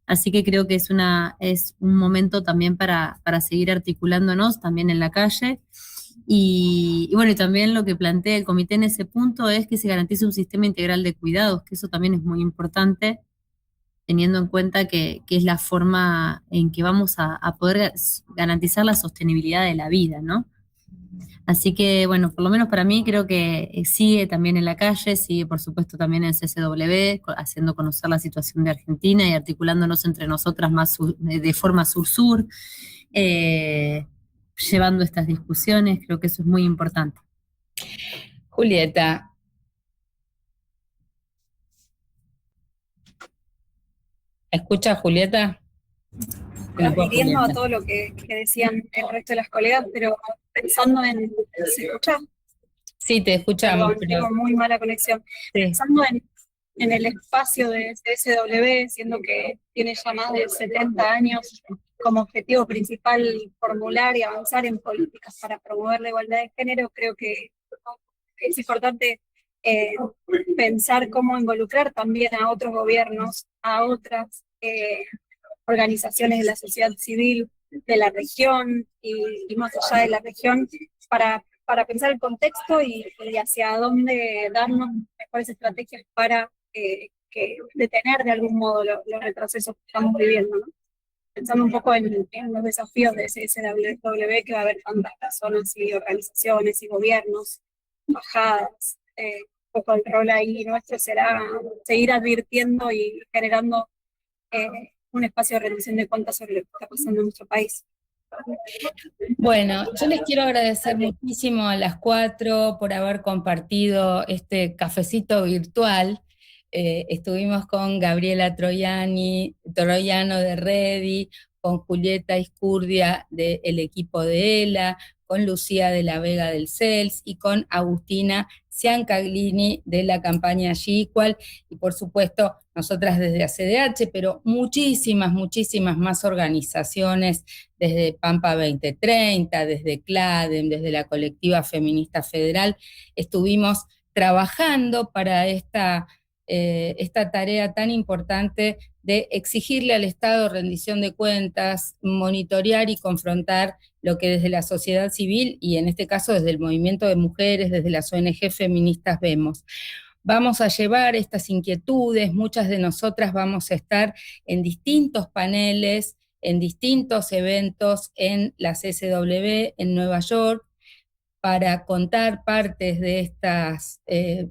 Así que creo que es un momento también para seguir articulándonos también en la calle. Y bueno, y también lo que plantea el comité en ese punto es que se garantice un sistema integral de cuidados, que eso también es muy importante, teniendo en cuenta que es la forma en que vamos a poder garantizar la sostenibilidad de la vida, ¿no? Así que, bueno, por lo menos para mí creo que sigue también en la calle, sigue por supuesto también en CCW, haciendo conocer la situación de Argentina y articulándonos entre nosotras más de forma sur-sur, llevando estas discusiones. Creo que eso es muy importante. Julieta. ¿Escucha, Julieta? Adhiriendo a todo lo que decían el resto de las colegas, pero pensando en... ¿Se escucha? Sí, te escuchamos. Perdón, tengo muy mala conexión. Sí. Pensando en el espacio de CSW, siendo que tiene ya más de 70 años como objetivo principal formular y avanzar en políticas para promover la igualdad de género, creo que es importante pensar cómo involucrar también a otros gobiernos, a otras organizaciones de la sociedad civil de la región y más allá de la región para pensar el contexto y hacia dónde darnos mejores estrategias para detener de algún modo los retrocesos que estamos viviendo, ¿no? Pensando un poco en los desafíos de CSW, que va a haber tantas personas y organizaciones y gobiernos, embajadas, un poco el rol ahí nuestro será seguir advirtiendo y generando un espacio de rendición de cuentas sobre lo que está pasando en nuestro país. Bueno, yo les quiero agradecer muchísimo a las 4 por haber compartido este cafecito virtual. Estuvimos con Gabriela Troyano de Redi, con Julieta Iscurdia del equipo de ELA, con Lucía de la Vega del CELS y con Agustina Ciancaglini de la campaña G-Equal, y por supuesto nosotras desde ACDH, pero muchísimas más organizaciones, desde Pampa 2030, desde CLADEM, desde la Colectiva Feminista Federal, estuvimos trabajando para esta tarea tan importante de exigirle al Estado rendición de cuentas, monitorear y confrontar lo que desde la sociedad civil, y en este caso desde el movimiento de mujeres, desde las ONG feministas vemos. Vamos a llevar estas inquietudes, muchas de nosotras vamos a estar en distintos paneles, en distintos eventos en la CSW en Nueva York, para contar partes de estas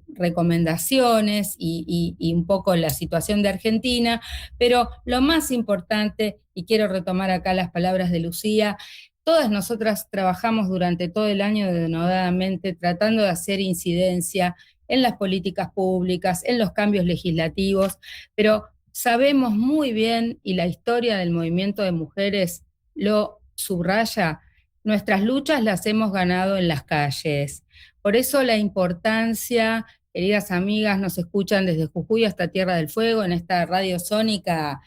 recomendaciones y un poco la situación de Argentina, pero lo más importante, y quiero retomar acá las palabras de Lucía, todas nosotras trabajamos durante todo el año denodadamente tratando de hacer incidencia en las políticas públicas, en los cambios legislativos, pero sabemos muy bien, y la historia del movimiento de mujeres lo subraya, nuestras luchas las hemos ganado en las calles. Por eso la importancia, queridas amigas, nos escuchan desde Jujuy hasta Tierra del Fuego, en esta radio sónica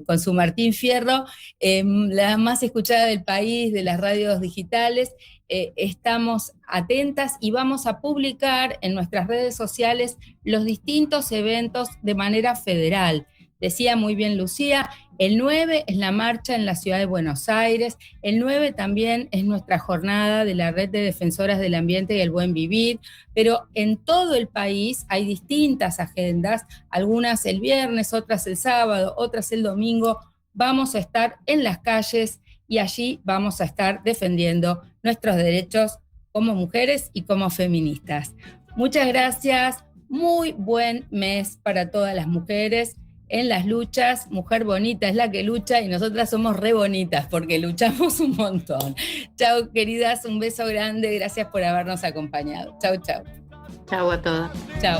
con su Martín Fierro, la más escuchada del país, de las radios digitales. Estamos atentas y vamos a publicar en nuestras redes sociales los distintos eventos de manera federal. Decía muy bien Lucía, el 9 es la marcha en la ciudad de Buenos Aires, el 9 también es nuestra jornada de la Red de Defensoras del Ambiente y el Buen Vivir, pero en todo el país hay distintas agendas, algunas el viernes, otras el sábado, otras el domingo. Vamos a estar en las calles y allí vamos a estar defendiendo nuestros derechos como mujeres y como feministas. Muchas gracias, muy buen mes para todas las mujeres en las luchas. Mujer bonita es la que lucha y nosotras somos re bonitas porque luchamos un montón. Chau, queridas, un beso grande, gracias por habernos acompañado. Chau, chau. Chau a todas. Chau.